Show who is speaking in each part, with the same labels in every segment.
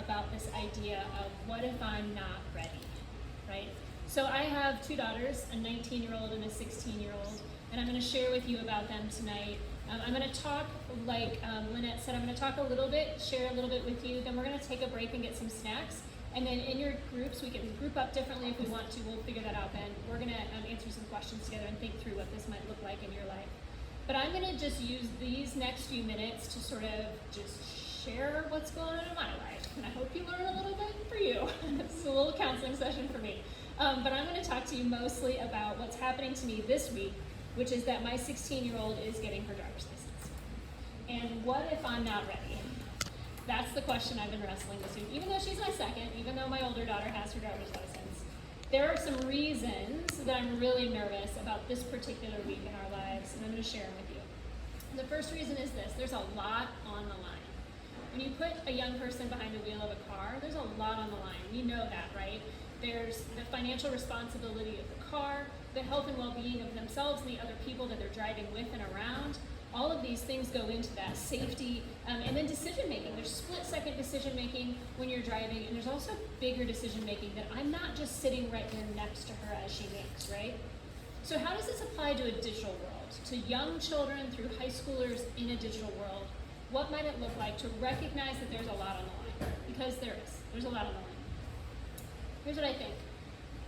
Speaker 1: about this idea of what if I'm not ready, right? So I have two daughters, a 19-year-old and a 16-year-old, and I'm going to share with you about them tonight. I'm going to talk, like Lynette said, I'm going to talk a little bit, share a little bit with you, then we're going to take a break and get some snacks, and then in your groups, we can group up differently if we want to. We'll figure that out then. We're going to answer some questions together and think through what this might look like in your life. But I'm going to just use these next few minutes to sort of just share what's going on in my life, and I hope you learn a little bit for you. This is a little counseling session for me. But I'm going to talk to you mostly about what's happening to me this week, which is that my 16-year-old is getting her driver's license. And what if I'm not ready? That's the question I've been wrestling this week. Even though she's my second, even though my older daughter has her driver's license, there are some reasons that I'm really nervous about this particular week in our lives, and I'm going to share them with you. The first reason is this: there's a lot on the line. When you put a young person behind the wheel of a car, there's a lot on the line. You know that, right? There's the financial responsibility of the car, the health and well-being of themselves and the other people that they're driving with and around. All of these things go into that. Safety, and then decision-making. There's split-second decision-making when you're driving, and there's also bigger decision-making that I'm not just sitting right there next to her as she makes, right? So how does this apply to a digital world? To young children through high schoolers in a digital world? What might it look like to recognize that there's a lot on the line? Because there's a lot on the line. Here's what I think.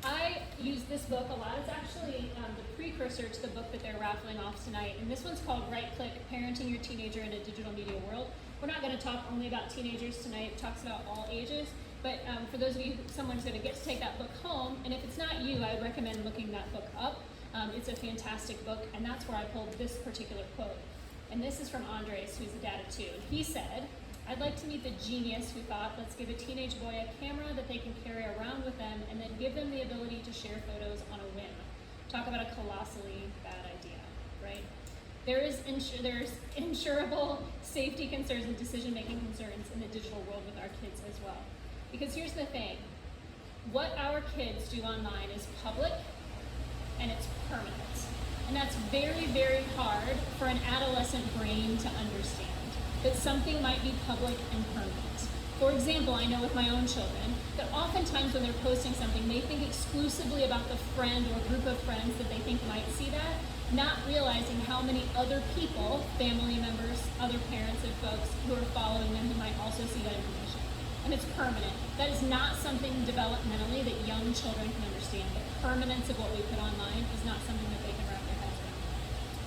Speaker 1: I use this book a lot. It's actually the precursor to the book that they're raffling off tonight. And this one's called Right Click, Parenting Your Teenager in a Digital Media World. We're not going to talk only about teenagers tonight. It talks about all ages. But for those of you, someone's going to get to take that book home. And if it's not you, I would recommend looking that book up. It's a fantastic book. And that's where I pulled this particular quote. And this is from Andres, who's a dad of two. And he said, "I'd like to meet the genius who thought, let's give a teenage boy a camera that they can carry around with them and then give them the ability to share photos on a whim." Talk about a colossally bad idea, right? There's insurable safety concerns and decision-making concerns in the digital world with our kids as well. Because here's the thing, what our kids do online is public and it's permanent. And that's very, very hard for an adolescent brain to understand, that something might be public and permanent. For example, I know with my own children that oftentimes when they're posting something, they think exclusively about the friend or group of friends that they think might see that, not realizing how many other people, family members, other parents of folks who are following them who might also see that information. And it's permanent. That is not something developmentally that young children can understand. The permanence of what we put online is not something that they can wrap their heads around.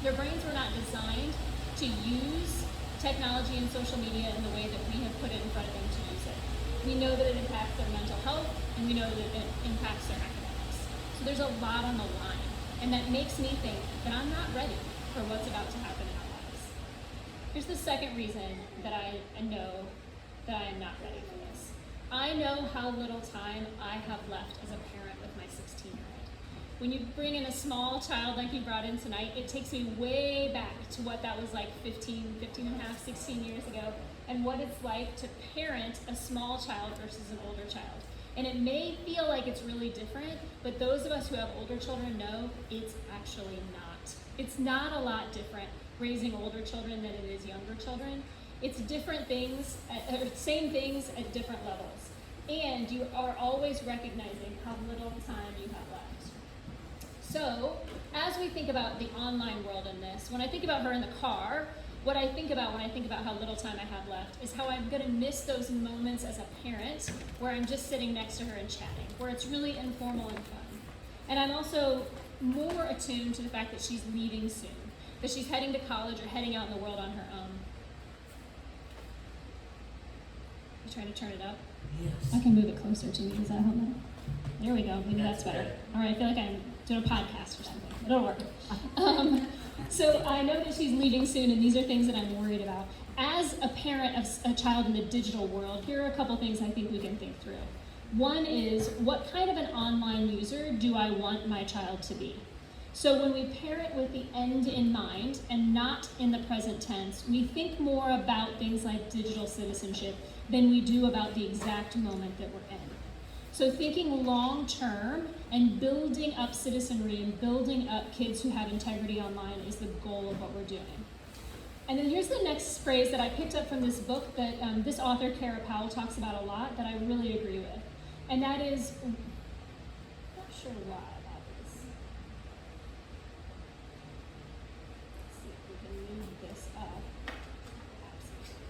Speaker 1: Their brains were not designed to use technology and social media in the way that we have put it in front of them to use it. We know that it impacts their mental health, and we know that it impacts their academics. So there's a lot on the line, and that makes me think that I'm not ready for what's about to happen in our lives. Here's the second reason that I know that I am not ready for this. I know how little time I have left as a parent with my 16-year-old. When you bring in a small child like you brought in tonight, it takes me way back to what that was like 15 and a half, 16 years ago, and what it's like to parent a small child versus an older child. And it may feel like it's really different, but those of us who have older children know it's actually not. It's not a lot different raising older children than it is younger children. It's different things, same things at different levels. And you are always recognizing how little time you have left. So, as we think about the online world in this, when I think about her in the car, what I think about when I think about how little time I have left is how I'm going to miss those moments as a parent where I'm just sitting next to her and chatting, where it's really informal and fun. And I'm also more attuned to the fact that she's leaving soon, that she's heading to college or heading out in the world on her own. You trying to turn it up?
Speaker 2: Yes.
Speaker 1: I can move it closer to me. Does that help better? There we go. Maybe that's better. All right, I feel like I'm doing a podcast or something. It'll work. So I know that she's leaving soon, and these are things that I'm worried about. As a parent of a child in the digital world, here are a couple things I think we can think through. One is, what kind of an online user do I want my child to be? So when we parent with the end in mind and not in the present tense, we think more about things like digital citizenship than we do about the exact moment that we're in. So thinking long term and building up citizenry and building up kids who have integrity online is the goal of what we're doing. And then here's the next phrase that I picked up from this book that this author, Kara Powell, talks about a lot that I really agree with. And that is, I'm not sure why that is. Let's see if we can move this up.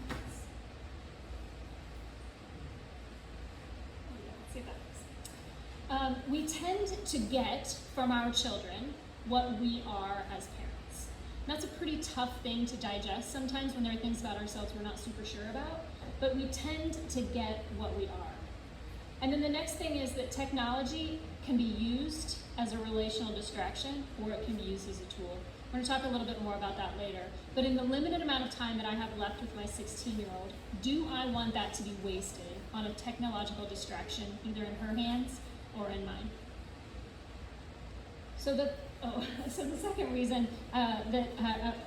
Speaker 1: Let's see if that works. We tend to get from our children what we are as parents. That's a pretty tough thing to digest sometimes when there are things about ourselves we're not super sure about, but we tend to get what we are. And then the next thing is that technology can be used as a relational distraction, or it can be used as a tool. We're going to talk a little bit more about that later. But in the limited amount of time that I have left with my 16-year-old, do I want that to be wasted on a technological distraction, either in her hands or in mine? So the second reason that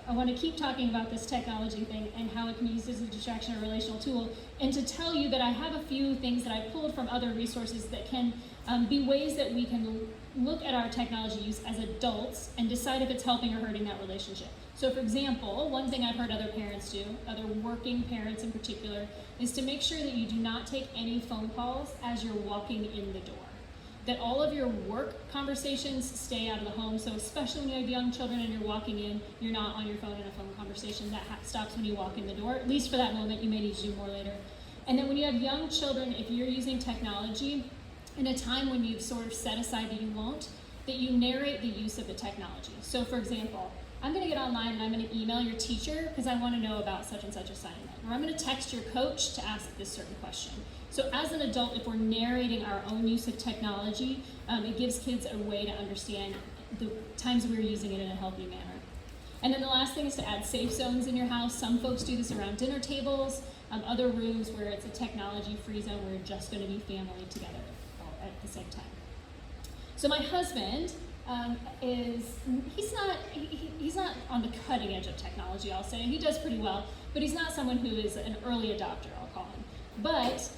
Speaker 1: I want to keep talking about this technology thing and how it can be used as a distraction or relational tool, and to tell you that I have a few things that I pulled from other resources that can be ways that we can look at our technology use as adults and decide if it's helping or hurting that relationship. So for example, one thing I've heard other parents do, other working parents in particular, is to make sure that you do not take any phone calls as you're walking in the door. That all of your work conversations stay out of the home. So especially when you have young children and you're walking in, you're not on your phone in a phone conversation. That stops when you walk in the door, at least for that moment. You may need to do more later. And then when you have young children, if you're using technology in a time when you've sort of set aside that you won't, that you narrate the use of the technology. So for example, I'm gonna get online and I'm gonna email your teacher because I wanna know about such and such assignment. Or I'm gonna text your coach to ask this certain question. So as an adult, if we're narrating our own use of technology, it gives kids a way to understand the times we're using it in a healthy manner. And then the last thing is to add safe zones in your house. Some folks do this around dinner tables, other rooms where it's a technology-free zone where you're just gonna be family together all at the same time. So my husband he's not on the cutting edge of technology, I'll say. He does pretty well, but he's not someone who is an early adopter, I'll call him. But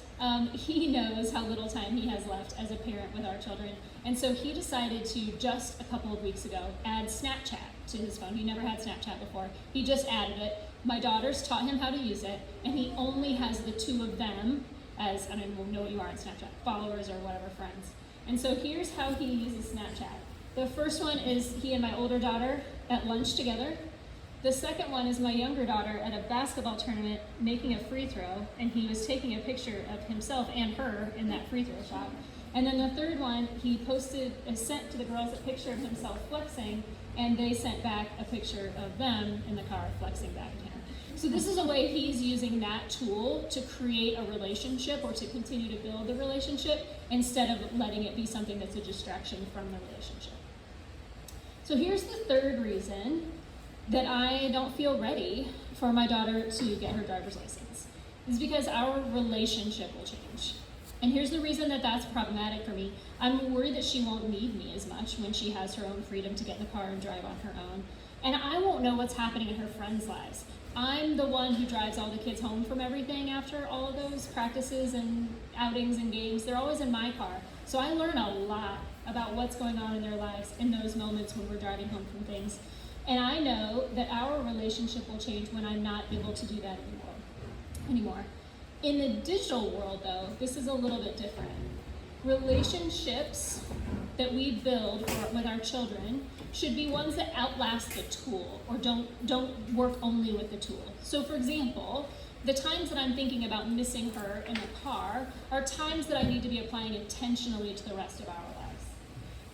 Speaker 1: he knows how little time he has left as a parent with our children. And so he decided to, just a couple of weeks ago, add Snapchat to his phone. He never had Snapchat before. He just added it. My daughters taught him how to use it, and he only has the two of them as, I don't even know what you are on Snapchat, followers or whatever, friends. And so here's how he uses Snapchat. The first one is he and my older daughter at lunch together. The second one is my younger daughter at a basketball tournament making a free throw, and he was taking a picture of himself and her in that free throw shot. And then the third one, he sent to the girls a picture of himself flexing, and they sent back a picture of them in the car flexing back at him. So this is a way he's using that tool to create a relationship or to continue to build the relationship instead of letting it be something that's a distraction from the relationship. So here's the third reason that I don't feel ready for my daughter to get her driver's license. Is because our relationship will change. And here's the reason that that's problematic for me. I'm worried that she won't need me as much when she has her own freedom to get in the car and drive on her own. And I won't know what's happening in her friends' lives. I'm the one who drives all the kids home from everything after all of those practices and outings and games. They're always in my car. So I learn a lot about what's going on in their lives in those moments when we're driving home from things. And I know that our relationship will change when I'm not able to do that anymore. In the digital world, though, this is a little bit different. Relationships that we build with our children should be ones that outlast the tool or don't work only with the tool. So for example, the times that I'm thinking about missing her in the car are times that I need to be applying intentionally to the rest of our lives.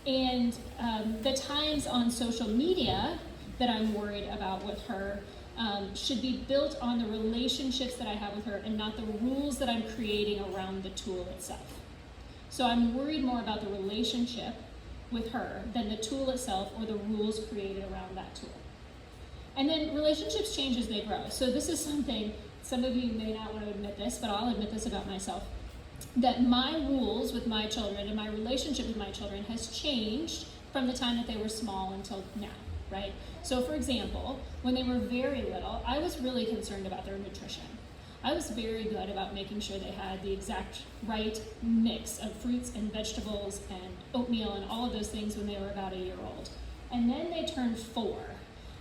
Speaker 1: And the times on social media that I'm worried about with her should be built on the relationships that I have with her and not the rules that I'm creating around the tool itself. So I'm worried more about the relationship with her than the tool itself or the rules created around that tool. And then relationships change as they grow. So this is something, some of you may not want to admit this, but I'll admit this about myself, that my rules with my children and my relationship with my children has changed from the time that they were small until now. Right? So for example, when they were very little, I was really concerned about their nutrition. I was very good about making sure they had the exact right mix of fruits and vegetables and oatmeal and all of those things when they were about a year old. And then they turned 4.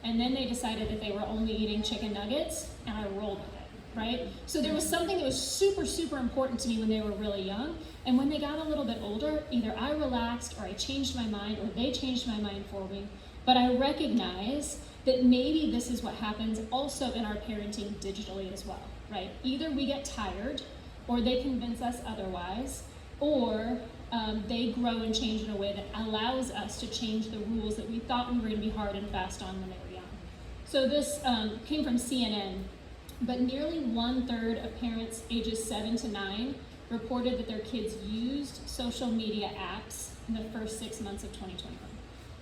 Speaker 1: and then they decided that they were only eating chicken nuggets, and I rolled with it, right? So there was something that was super, super important to me when they were really young, and when they got a little bit older, either I relaxed or I changed my mind or they changed my mind for me, but I recognize that maybe this is what happens also in our parenting digitally as well, right? Either we get tired, or they convince us otherwise, or they grow and change in a way that allows us to change the rules that we thought we were going to be hard and fast on when they were young. So this came from CNN, but nearly 1/3 of parents ages 7 to 9 reported that their kids used social media apps in the first 6 months of 2021.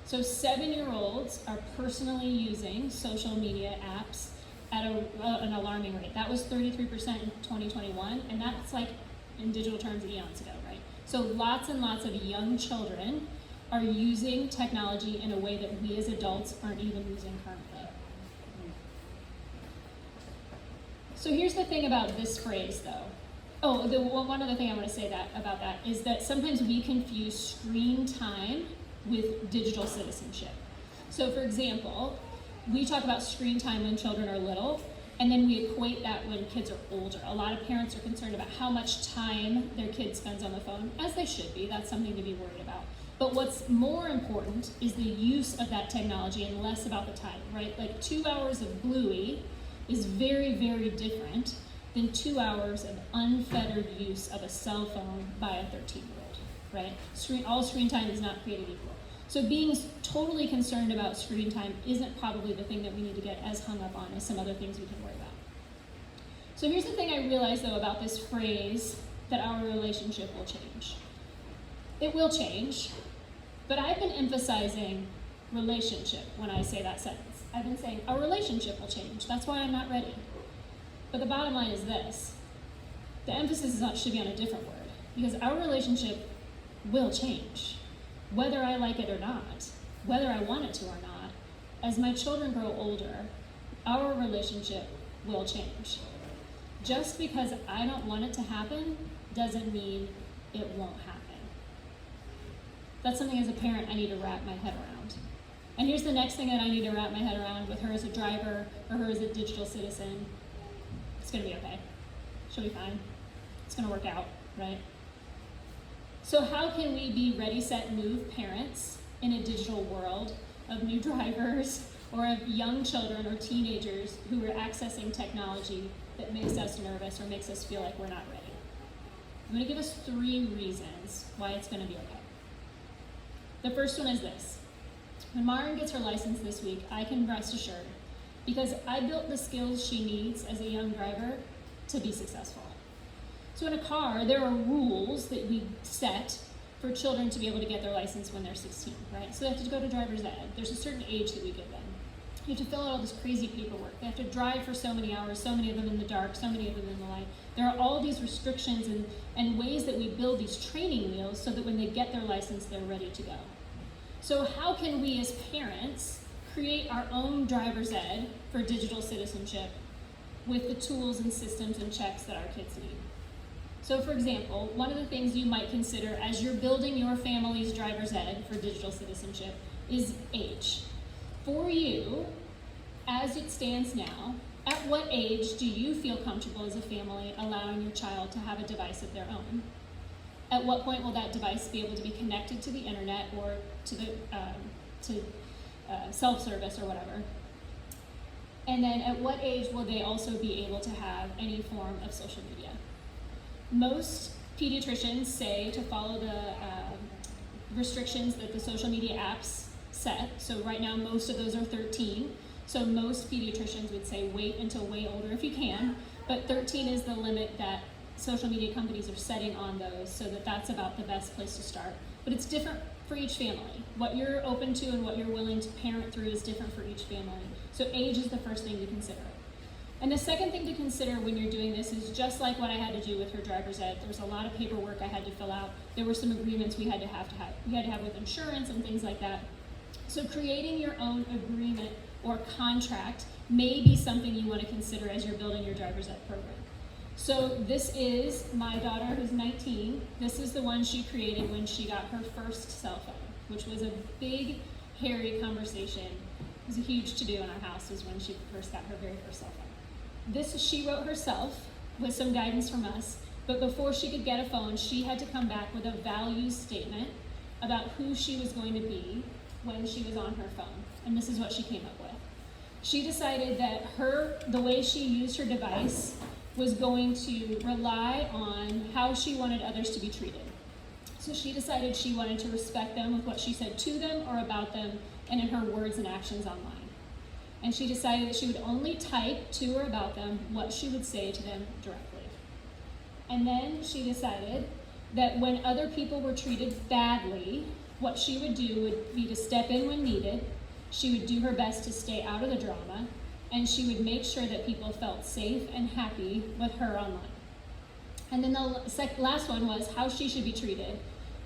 Speaker 1: So 7-year-olds are personally using social media apps at an alarming rate. That was 33% in 2021, and that's like, in digital terms, eons ago, right? So lots and lots of young children are using technology in a way that we as adults aren't even using currently. So here's the thing about this phrase, though. Oh, one other thing I want to say about that is that sometimes we confuse screen time with digital citizenship. So for example, we talk about screen time when children are little, and then we equate that when kids are older. A lot of parents are concerned about how much time their kid spends on the phone, as they should be. That's something to be worried about. But what's more important is the use of that technology and less about the time, right? Like 2 hours of Bluey is very, very different than 2 hours of unfettered use of a cell phone by a 13-year-old, right? All screen time is not created equal. So being totally concerned about screen time isn't probably the thing that we need to get as hung up on as some other things we can worry about. So here's the thing I realized, though, about this phrase, that our relationship will change. It will change, but I've been emphasizing relationship when I say that sentence. I've been saying our relationship will change. That's why I'm not ready. But the bottom line is this. The emphasis should be on a different word, because our relationship will change. Whether I like it or not, whether I want it to or not, as my children grow older, our relationship will change. Just because I don't want it to happen doesn't mean it won't happen. That's something as a parent I need to wrap my head around. And here's the next thing that I need to wrap my head around with her as a driver or her as a digital citizen. It's gonna be okay. She'll be fine. It's gonna work out, right? So how can we be ready, set, move parents in a digital world of new drivers or of young children or teenagers who are accessing technology that makes us nervous or makes us feel like we're not ready? I'm going to give us 3 reasons why it's going to be okay. The first one is this. When Maren gets her license this week, I can rest assured, because I built the skills she needs as a young driver to be successful. So in a car, there are rules that we set for children to be able to get their license when they're 16, right? So they have to go to driver's ed. There's a certain age that we give them. You have to fill out all this crazy paperwork. They have to drive for so many hours, so many of them in the dark, so many of them in the light. There are all these restrictions and ways that we build these training wheels so that when they get their license, they're ready to go. So how can we as parents create our own driver's ed for digital citizenship with the tools and systems and checks that our kids need? So for example, one of the things you might consider as you're building your family's driver's ed for digital citizenship is age. For you, as it stands now, at what age do you feel comfortable as a family allowing your child to have a device of their own? At what point will that device be able to be connected to the internet or to the self-service or whatever? And then at what age will they also be able to have any form of social media? Most pediatricians say to follow the restrictions that the social media apps set. So right now, most of those are 13. So most pediatricians would say wait until way older if you can, but 13 is the limit that social media companies are setting on those, so that's about the best place to start. But it's different for each family. What you're open to and what you're willing to parent through is different for each family. So age is the first thing to consider. And the second thing to consider when you're doing this is just like what I had to do with her driver's ed. There was a lot of paperwork I had to fill out. There were some agreements we had to have. We had to have with insurance and things like that. So creating your own agreement or contract may be something you want to consider as you're building your driver's ed program. So this is my daughter who's 19. This is the one she created when she got her first cell phone, which was a big, hairy conversation was a huge to-do in our house, was when she first got her very first cell phone. This she wrote herself with some guidance from us, but before she could get a phone, she had to come back with a values statement about who she was going to be when she was on her phone. And this is what she came up with. She decided that the way she used her device was going to rely on how she wanted others to be treated. So she decided she wanted to respect them with what she said to them or about them and in her words and actions online. And she decided that she would only type to or about them what she would say to them directly. And then she decided that when other people were treated badly, what she would do would be to step in when needed. She would do her best to stay out of the drama, and she would make sure that people felt safe and happy with her online. And then the last one was how she should be treated.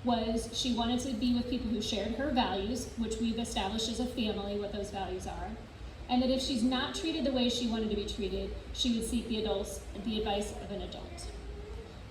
Speaker 1: Was she wanted to be with people who shared her values, which we've established as a family what those values are, and that if she's not treated the way she wanted to be treated, she would seek the advice of an adult.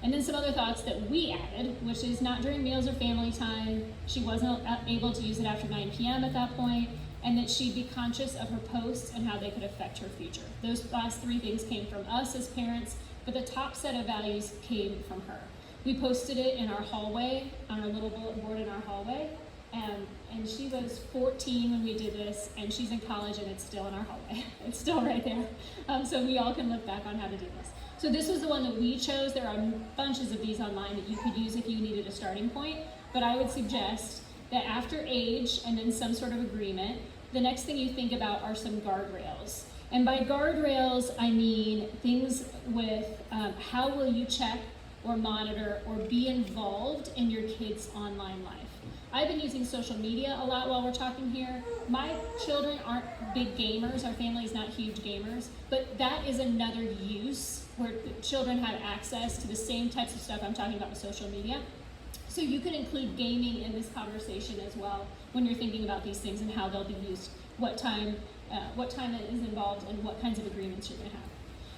Speaker 1: And then some other thoughts that we added, which is not during meals or family time. She wasn't able to use it after 9 p.m. at that point, and that she'd be conscious of her posts and how they could affect her future. Those last three things came from us as parents, but the top set of values came from her. We posted it in our hallway, on our little bulletin board in our hallway, and she was 14 when we did this, and she's in college and it's still in our hallway. It's still right there. So we all can look back on how to do this. So this was the one that we chose. There are bunches of these online that you could use if you needed a starting point, but I would suggest that after age and then some sort of agreement, the next thing you think about are some guardrails. And by guardrails, I mean things with how will you check or monitor or be involved in your kids' online life. I've been using social media a lot while we're talking here. My children aren't big gamers. Our family is not huge gamers, but that is another use where children have access to the same types of stuff I'm talking about with social media. So you can include gaming in this conversation as well when you're thinking about these things and how they'll be used, what time it is involved, and what kinds of agreements you're going to have.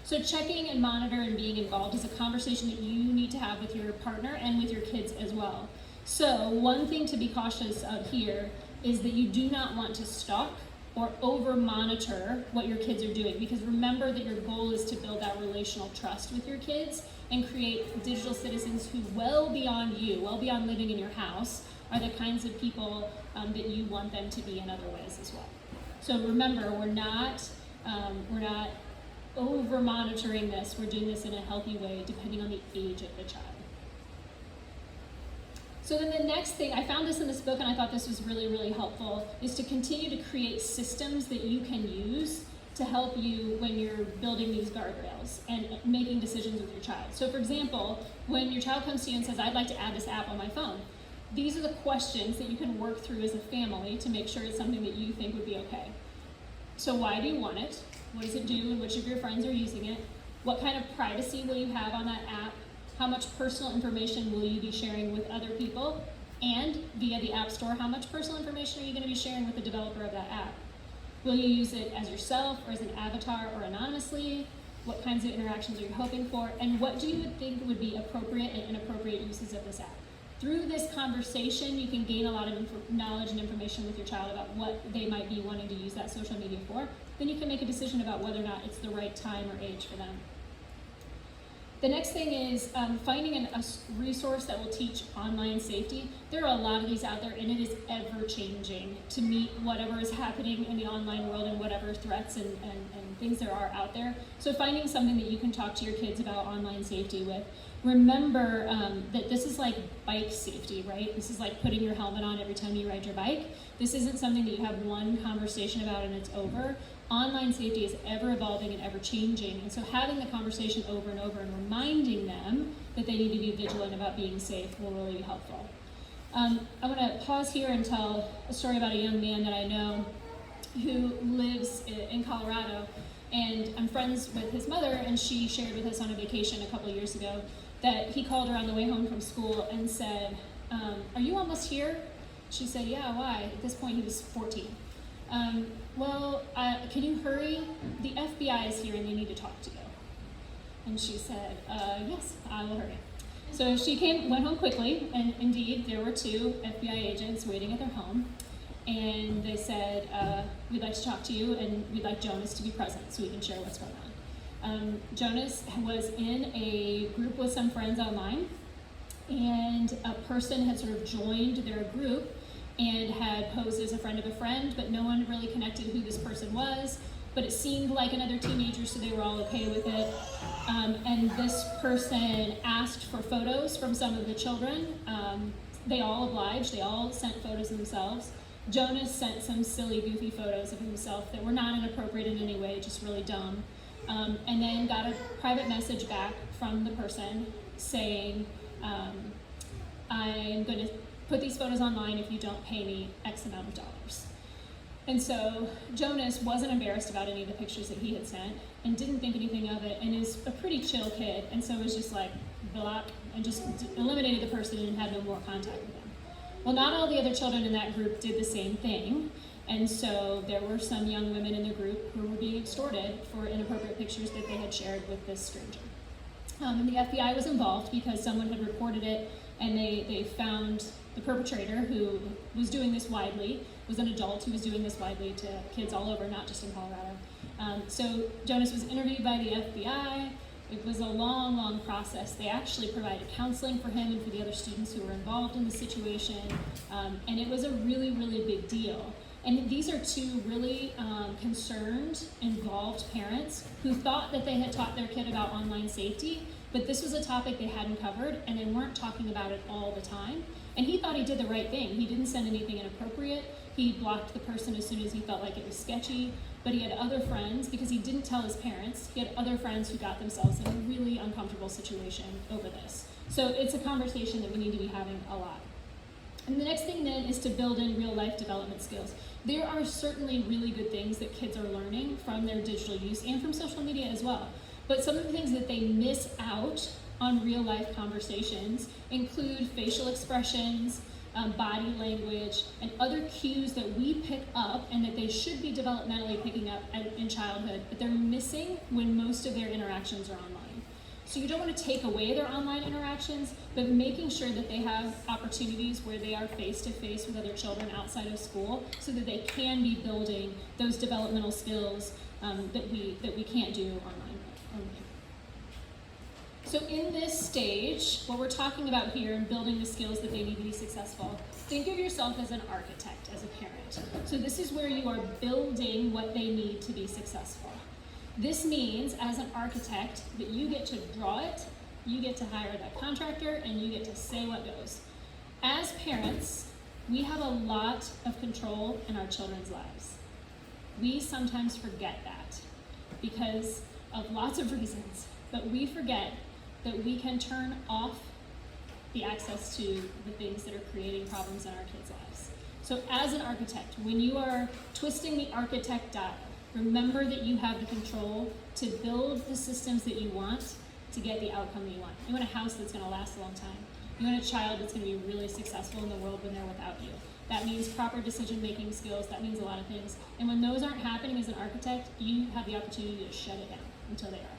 Speaker 1: So checking and monitor and being involved is a conversation that you need to have with your partner and with your kids as well. So one thing to be cautious of here is that you do not want to stalk or over-monitor what your kids are doing, because remember that your goal is to build that relational trust with your kids and create digital citizens who, well beyond you, well beyond living in your house, are the kinds of people that you want them to be in other ways as well. So remember, we're not over-monitoring this. We're doing this in a healthy way depending on the age of the child. So then the next thing, I found this in this book and I thought this was really, really helpful, is to continue to create systems that you can use to help you when you're building these guardrails and making decisions with your child. So for example, when your child comes to you and says, I'd like to add this app on my phone, these are the questions that you can work through as a family to make sure it's something that you think would be okay. So why do you want it? What does it do and which of your friends are using it? What kind of privacy will you have on that app? How much personal information will you be sharing with other people? And via the App Store, how much personal information are you going to be sharing with the developer of that app? Will you use it as yourself or as an avatar or anonymously? What kinds of interactions are you hoping for? And what do you think would be appropriate and inappropriate uses of this app? Through this conversation, you can gain a lot of knowledge and information with your child about what they might be wanting to use that social media for. Then you can make a decision about whether or not it's the right time or age for them. The next thing is finding a resource that will teach online safety. There are a lot of these out there, and it is ever changing to meet whatever is happening in the online world and whatever threats and things there are out there. So finding something that you can talk to your kids about online safety with. Remember that this is like bike safety, right? This is like putting your helmet on every time you ride your bike. This isn't something that you have one conversation about and it's over. Online safety is ever evolving and ever changing, and so having the conversation over and over and reminding them that they need to be vigilant about being safe will really be helpful. I want to pause here and tell a story about a young man that I know who lives in Colorado, and I'm friends with his mother, and she shared with us on a vacation a couple years ago that he called her on the way home from school and said, are you almost here? She said, yeah, why? At this point he was 14. Can you hurry? The FBI is here and they need to talk to you. And she said, yes, I will hurry. So she went home quickly, and indeed there were two FBI agents waiting at their home. and they said, we'd like to talk to you, and we'd like Jonas to be present so we can share what's going on. Jonas was in a group with some friends online, and a person had sort of joined their group and had posed as a friend of a friend, but no one really connected who this person was, but it seemed like another teenager, so they were all okay with it. And this person asked for photos from some of the children. They all obliged, they all sent photos of themselves. Jonas sent some silly, goofy photos of himself that were not inappropriate in any way, just really dumb. And then got a private message back from the person saying, I'm going to put these photos online if you don't pay me X amount of dollars. And so Jonas wasn't embarrassed about any of the pictures that he had sent and didn't think anything of it, and is a pretty chill kid, and so was just like, block, and just eliminated the person and had no more contact with them. Well, not all the other children in that group did the same thing, and so there were some young women in the group who were being extorted for inappropriate pictures that they had shared with this stranger. And the FBI was involved because someone had reported it, and they found the perpetrator, who was doing this widely, was an adult who was doing this widely to kids all over, not just in Colorado. So Jonas was interviewed by the FBI. It was a long, long process. They actually provided counseling for him and for the other students who were involved in the situation, and it was a really, really big deal. And these are two really concerned, involved parents who thought that they had taught their kid about online safety, but this was a topic they hadn't covered, and they weren't talking about it all the time. And he thought he did the right thing. He didn't send anything inappropriate. He blocked the person as soon as he felt like it was sketchy, but he had other friends, because he didn't tell his parents, he had other friends who got themselves in a really uncomfortable situation over this. So it's a conversation that we need to be having a lot. And the next thing then is to build in real life development skills. There are certainly really good things that kids are learning from their digital use and from social media as well. But some of the things that they miss out on real life conversations include facial expressions, body language, and other cues that we pick up and that they should be developmentally picking up in childhood, but they're missing when most of their interactions are online. So you don't want to take away their online interactions, but making sure that they have opportunities where they are face-to-face with other children outside of school so that they can be building those developmental skills that we can't do online. So in this stage, what we're talking about here and building the skills that they need to be successful, think of yourself as an architect, as a parent. So this is where you are building what they need to be successful. This means, as an architect, that you get to draw it, you get to hire that contractor, and you get to say what goes. As parents, we have a lot of control in our children's lives. We sometimes forget that because of lots of reasons, but we forget that we can turn off the access to the things that are creating problems in our kids' lives. So as an architect, when you are twisting the architect dial, remember that you have the control to build the systems that you want to get the outcome that you want. You want a house that's gonna last a long time. You want a child that's gonna be really successful in the world when they're without you. That means proper decision-making skills, that means a lot of things. And when those aren't happening as an architect, you have the opportunity to shut it down until they are.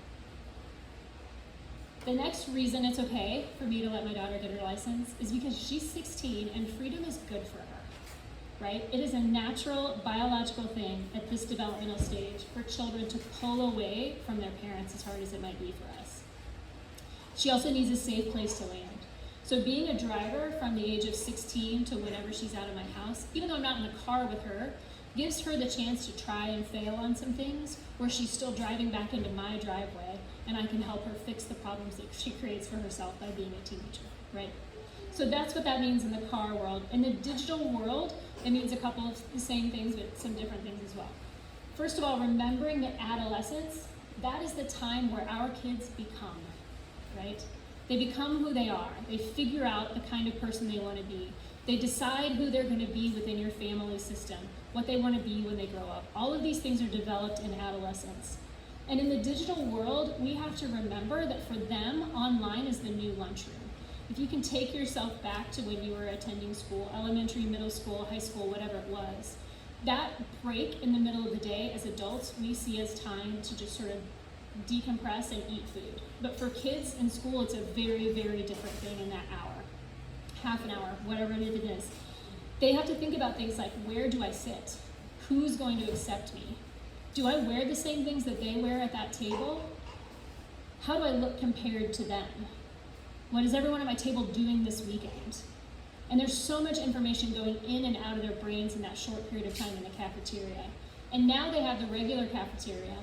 Speaker 1: The next reason it's okay for me to let my daughter get her license is because she's 16 and freedom is good for her, right? It is a natural biological thing at this developmental stage for children to pull away from their parents, as hard as it might be for us. She also needs a safe place to land. So being a driver from the age of 16 to whenever she's out of my house, even though I'm not in the car with her, gives her the chance to try and fail on some things where she's still driving back into my driveway, and I can help her fix the problems that she creates for herself by being a teenager, right? So that's what that means in the car world. In the digital world, it means a couple of the same things, but some different things as well. First of all, remembering that adolescence, that is the time where our kids become, right? They become who they are. They figure out the kind of person they want to be. They decide who they're going to be within your family system, what they want to be when they grow up. All of these things are developed in adolescence. And in the digital world, we have to remember that for them, online is the new lunchroom. If you can take yourself back to when you were attending school, elementary, middle school, high school, whatever it was, that break in the middle of the day as adults, we see as time to just sort of decompress and eat food. But for kids in school, it's a very, very different thing in that hour, half an hour, whatever it is. They have to think about things like, where do I sit? Who's going to accept me? Do I wear the same things that they wear at that table? How do I look compared to them? What is everyone at my table doing this weekend? And there's so much information going in and out of their brains in that short period of time in the cafeteria. And now they have the regular cafeteria,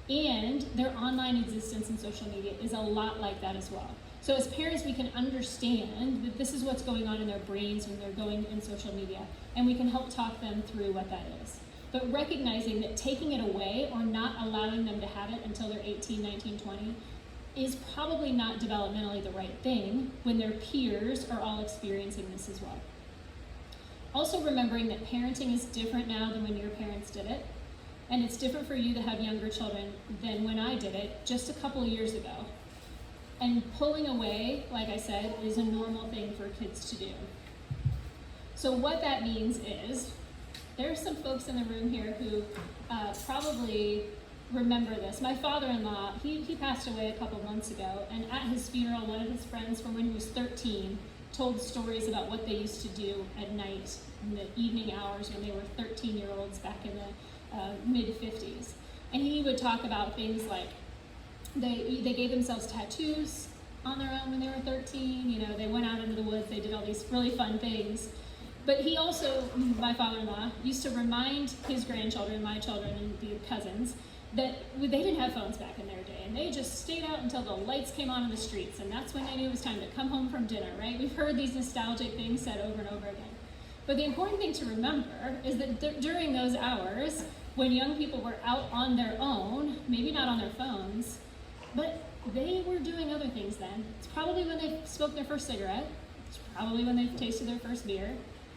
Speaker 1: and their online existence in social media is a lot like that as well. So as parents, we can understand that this is what's going on in their brains when they're going in social media, and we can help talk them through what that is. But recognizing that taking it away or not allowing them to have it until they're 18, 19, 20 is probably not developmentally the right thing when their peers are all experiencing this as well. Also remembering that parenting is different now than when your parents did it, and it's different for you to have younger children than when I did it just a couple of years ago. And pulling away, like I said, is a normal thing for kids to do. So what that means is, there are some folks in the room here who probably remember this. My father-in-law, he passed away a couple months ago, and at his funeral, one of his friends from when he was 13 told stories about what they used to do at night in the evening hours when they were 13-year-olds back in the mid-50s. And he would talk about things like they gave themselves tattoos on their own when they were 13. You know, they went out into the woods, they did all these really fun things. But he also, my father-in-law, used to remind his grandchildren, my children, and the cousins, that they didn't have phones back in their day, and they just stayed out until the lights came on in the streets, and that's when they knew it was time to come home from dinner, right? We've heard these nostalgic things said over and over again. But the important thing to remember is that during those hours, when young people were out on their own, maybe not on their phones, but they were doing other things then. It's probably when they smoked their first cigarette. It's probably when they tasted their first beer.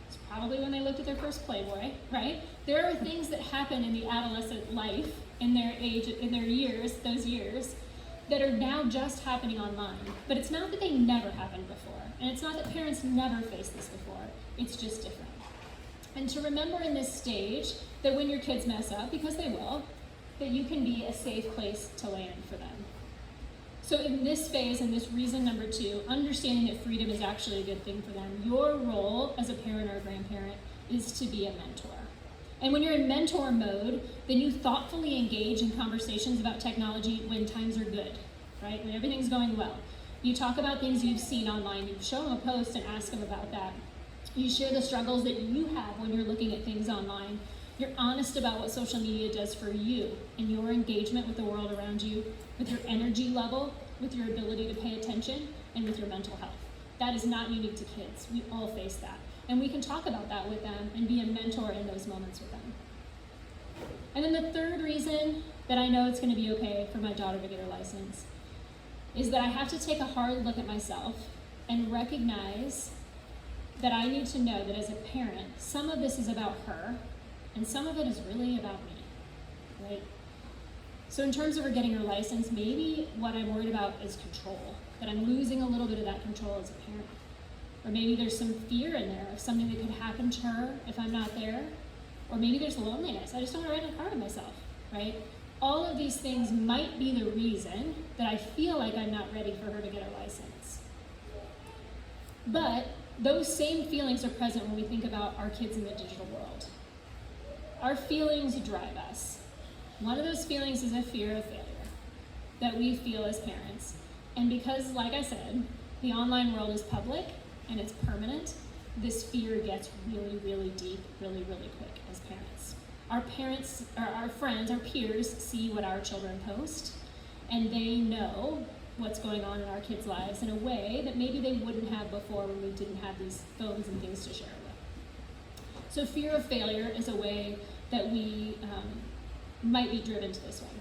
Speaker 1: It's probably when they looked at their first Playboy, right? There are things that happen in the adolescent life in their age, in their years, those years, that are now just happening online. But it's not that they never happened before, and it's not that parents never faced this before. It's just different. And to remember in this stage that when your kids mess up, because they will, that you can be a safe place to land for them. So in this phase, in this reason number 2, understanding that freedom is actually a good thing for them, your role as a parent or a grandparent is to be a mentor. And when you're in mentor mode, then you thoughtfully engage in conversations about technology when times are good, right? When everything's going well. You talk about things you've seen online. You show them a post and ask them about that. You share the struggles that you have when you're looking at things online. You're honest about what social media does for you and your engagement with the world around you, with your energy level, with your ability to pay attention, and with your mental health. That is not unique to kids. We all face that. And we can talk about that with them and be a mentor in those moments with them. And then the third reason that I know it's going to be okay for my daughter to get her license is that I have to take a hard look at myself and recognize that I need to know that as a parent, some of this is about her, and some of it is really about me, right? So in terms of her getting her license, maybe what I'm worried about is control, that I'm losing a little bit of that control as a parent. Or maybe there's some fear in there of something that could happen to her if I'm not there. Or maybe there's loneliness. I just don't want to ride in a car with myself, right? All of these things might be the reason that I feel like I'm not ready for her to get her license. But those same feelings are present when we think about our kids in the digital world. Our feelings drive us. One of those feelings is a fear of failure that we feel as parents. And because, like I said, the online world is public and it's permanent, this fear gets really, really deep, really, really quick as parents. Our parents, or our friends, our peers see what our children post, and they know what's going on in our kids' lives in a way that maybe they wouldn't have before when we didn't have these phones and things to share with. So fear of failure is a way that we might be driven to this one.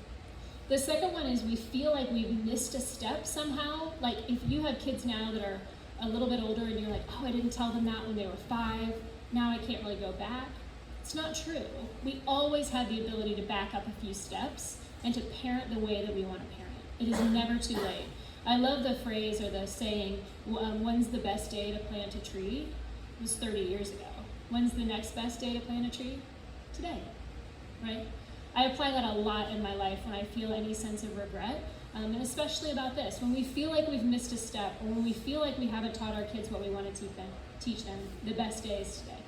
Speaker 1: The second one is we feel like we've missed a step somehow. Like if you have kids now that are a little bit older and you're like, oh, I didn't tell them that when they were 5, now I can't really go back. It's not true. We always have the ability to back up a few steps and to parent the way that we want to parent. It is never too late. I love the phrase or the saying, when's the best day to plant a tree? It was 30 years ago. When's the next best day to plant a tree? Today, right? I apply that a lot in my life when I feel any sense of regret, and especially about this. When we feel like we've missed a step, or when we feel like we haven't taught our kids what we want to teach them, the best day is today.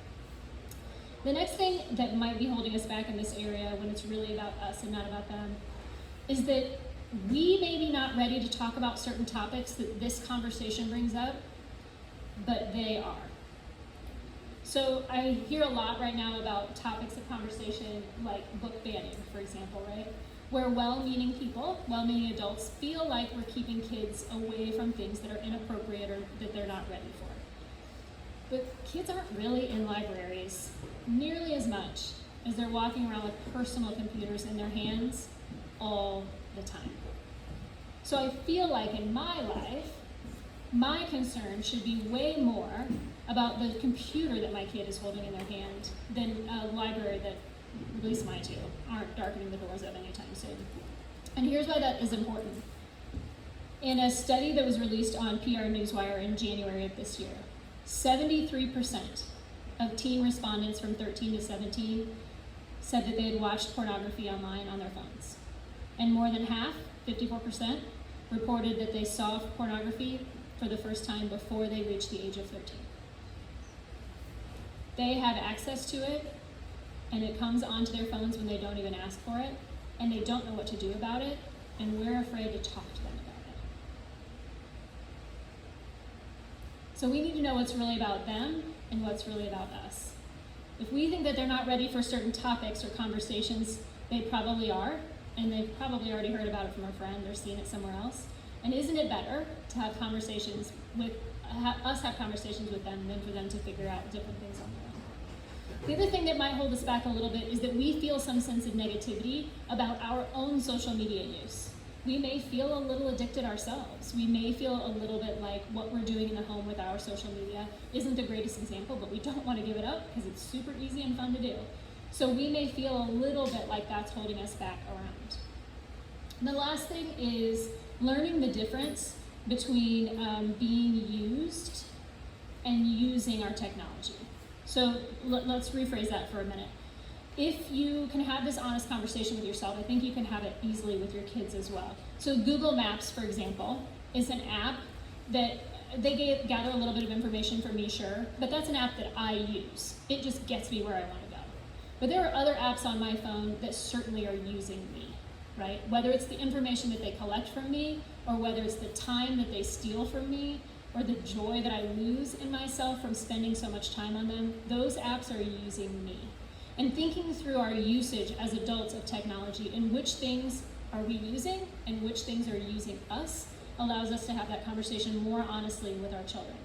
Speaker 1: The next thing that might be holding us back in this area when it's really about us and not about them is that we may be not ready to talk about certain topics that this conversation brings up, but they are. So I hear a lot right now about topics of conversation like book banning, for example, right? Where well-meaning people, well-meaning adults, feel like we're keeping kids away from things that are inappropriate or that they're not ready for. But kids aren't really in libraries nearly as much as they're walking around with personal computers in their hands all the time. So I feel like in my life, my concern should be way more about the computer that my kid is holding in their hand than a library that, at least my two, aren't darkening the doors of anytime soon. And here's why that is important. In a study that was released on PR Newswire in January of this year, 73% of teen respondents from 13 to 17 said that they had watched pornography online on their phones. And more than half, 54%, reported that they saw pornography for the first time before they reached the age of 13. They have access to it, and it comes onto their phones when they don't even ask for it, and they don't know what to do about it, and we're afraid to talk to them about it. So we need to know what's really about them and what's really about us. If we think that they're not ready for certain topics or conversations, they probably are, and they've probably already heard about it from a friend or seen it somewhere else. And isn't it better to have conversations with us have conversations with them than for them to figure out different things on their own? The other thing that might hold us back a little bit is that we feel some sense of negativity about our own social media use. We may feel a little addicted ourselves. We may feel a little bit like what we're doing in the home with our social media isn't the greatest example, but we don't want to give it up because it's super easy and fun to do. So we may feel a little bit like that's holding us back around. And the last thing is learning the difference between being used and using our technology. So let's rephrase that for a minute. If you can have this honest conversation with yourself, I think you can have it easily with your kids as well. So Google Maps, for example, is an app that they gather a little bit of information for me, sure, but that's an app that I use. It just gets me where I want to go. But there are other apps on my phone that certainly are using me, right? Whether it's the information that they collect from me, or whether it's the time that they steal from me, or the joy that I lose in myself from spending so much time on them, those apps are using me. And thinking through our usage as adults of technology and which things are we using and which things are using us allows us to have that conversation more honestly with our children.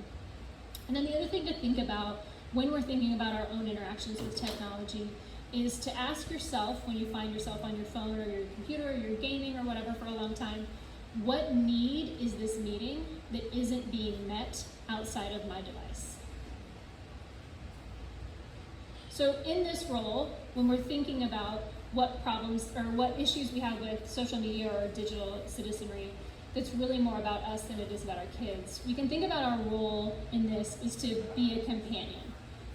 Speaker 1: And then the other thing to think about when we're thinking about our own interactions with technology is to ask yourself, when you find yourself on your phone or your computer or you're gaming or whatever for a long time, what need is this meeting that isn't being met outside of my device? So in this role, when we're thinking about what problems or what issues we have with social media or digital citizenry, that's really more about us than it is about our kids. We can think about our role in this is to be a companion.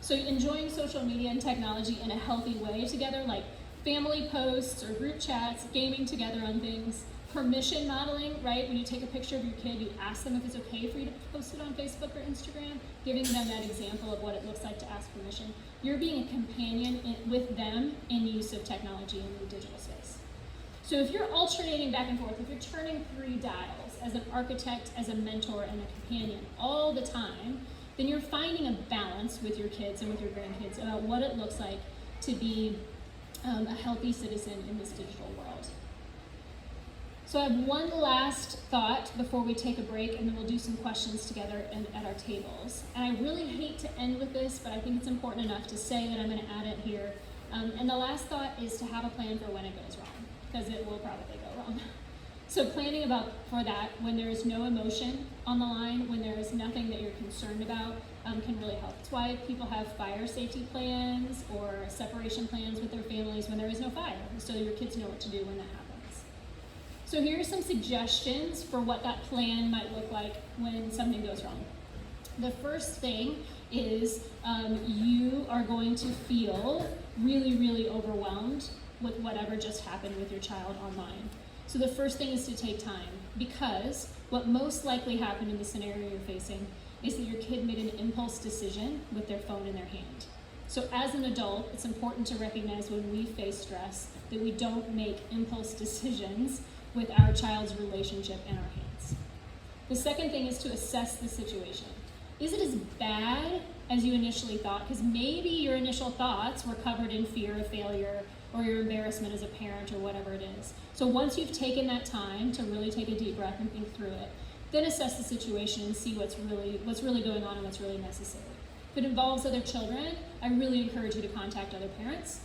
Speaker 1: So enjoying social media and technology in a healthy way together, like family posts or group chats, gaming together on things, permission modeling, right? When you take a picture of your kid, you ask them if it's okay for you to post it on Facebook or Instagram, giving them that example of what it looks like to ask permission. You're being a companion with them in use of technology in the digital space. So if you're alternating back and forth, if you're turning 3 dials as an architect, as a mentor, and a companion all the time, then you're finding a balance with your kids and with your grandkids about what it looks like to be a healthy citizen in this digital world. So I have one last thought before we take a break, and then we'll do some questions together at our tables. And I really hate to end with this, but I think it's important enough to say that I'm going to add it here. And the last thought is to have a plan for when it goes wrong, because it will probably go wrong. So planning for that when there is no emotion on the line, when there is nothing that you're concerned about, can really help. That's why people have fire safety plans or separation plans with their families when there is no fire, so your kids know what to do when that happens. So here are some suggestions for what that plan might look like when something goes wrong. The first thing is you are going to feel really, really overwhelmed with whatever just happened with your child online. So the first thing is to take time, because what most likely happened in the scenario you're facing is that your kid made an impulse decision with their phone in their hand. So as an adult, it's important to recognize when we face stress that we don't make impulse decisions with our child's relationship in our hands. The second thing is to assess the situation. Is it as bad as you initially thought? Because maybe your initial thoughts were covered in fear of failure or your embarrassment as a parent or whatever it is. So once you've taken that time to really take a deep breath and think through it, then assess the situation and see what's really going on and what's really necessary. If it involves other children, I really encourage you to contact other parents.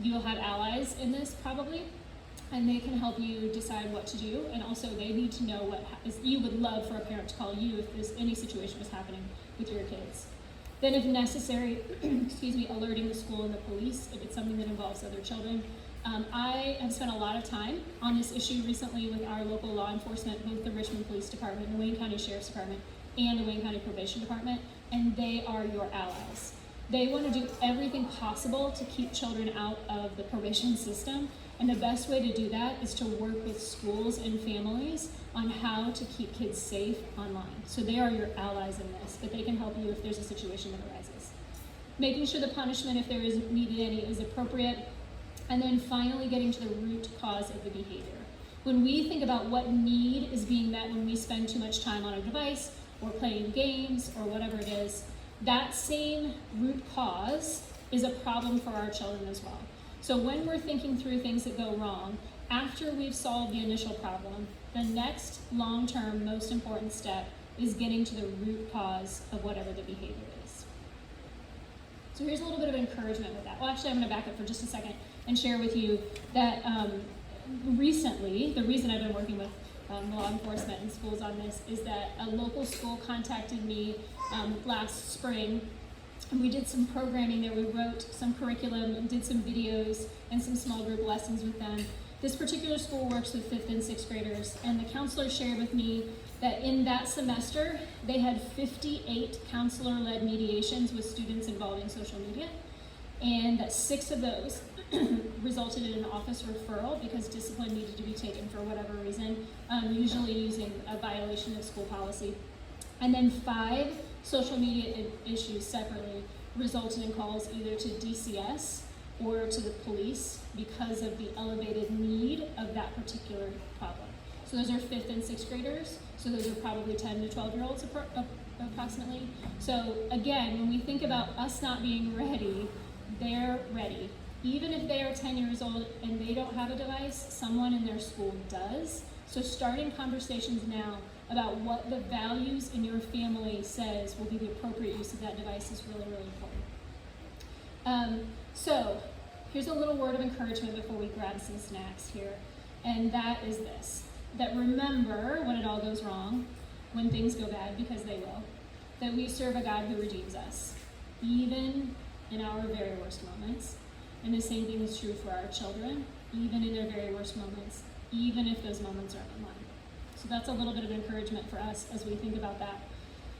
Speaker 1: You'll have allies in this probably, and they can help you decide what to do, and also they need to know what you would love for a parent to call you if there's any situation was happening with your kids. Then if necessary, alerting the school and the police if it's something that involves other children. I have spent a lot of time on this issue recently with our local law enforcement, both the Richmond Police Department, the Wayne County Sheriff's Department, and the Wayne County Probation Department, and they are your allies. They want to do everything possible to keep children out of the probation system, and the best way to do that is to work with schools and families on how to keep kids safe online. So they are your allies in this, but they can help you if there's a situation that arises. Making sure the punishment, if there is needed any, is appropriate, and then finally getting to the root cause of the behavior. When we think about what need is being met when we spend too much time on a device or playing games or whatever it is, that same root cause is a problem for our children as well. So when we're thinking through things that go wrong, after we've solved the initial problem, the next long-term, most important step is getting to the root cause of whatever the behavior is. So here's a little bit of encouragement with that. Well, actually, I'm going to back up for just a second and share with you that recently, the reason I've been working with law enforcement and schools on this is that a local school contacted me last spring, and we did some programming there. We wrote some curriculum and did some videos and some small group lessons with them. This particular school works with 5th and 6th graders, and the counselor shared with me that in that semester, they had 58 counselor-led mediations with students involving social media, and that 6 of those resulted in an office referral because discipline needed to be taken for whatever reason, usually using a violation of school policy. And then 5 social media issues separately resulted in calls either to DCS or to the police because of the elevated need of that particular problem. So those are 5th and 6th graders, so those are probably 10 to 12-year-olds approximately. So again, when we think about us not being ready, they're ready. Even if they are 10 years old and they don't have a device, someone in their school does. So starting conversations now about what the values in your family says will be the appropriate use of that device is really, really important. So here's a little word of encouragement before we grab some snacks here, and that is this, that remember when it all goes wrong, when things go bad, because they will, that we serve a God who redeems us, even in our very worst moments. And the same thing is true for our children, even in their very worst moments, even if those moments are online. So that's a little bit of encouragement for us as we think about that.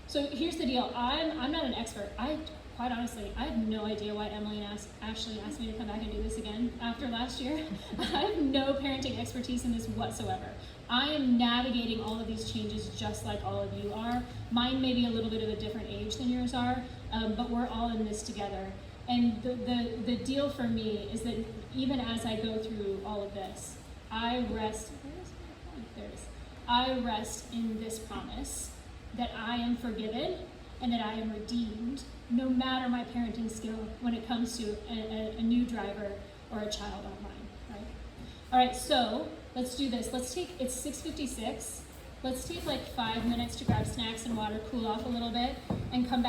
Speaker 1: So here's the deal. I'm not an expert. Quite honestly, I have no idea why Emily and Ashley asked me to come back and do this again after last year. I have no parenting expertise in this whatsoever. I am navigating all of these changes just like all of you are. Mine may be a little bit of a different age than yours are, but we're all in this together. And the deal for me is that even as I go through all of this, I rest in this promise that I am forgiven and that I am redeemed, no matter my parenting skill when it comes to a new driver or a child online, right? All right, so let's do this. It's 6:56. Let's take like 5 minutes to grab snacks and water, cool off a little bit, and come back.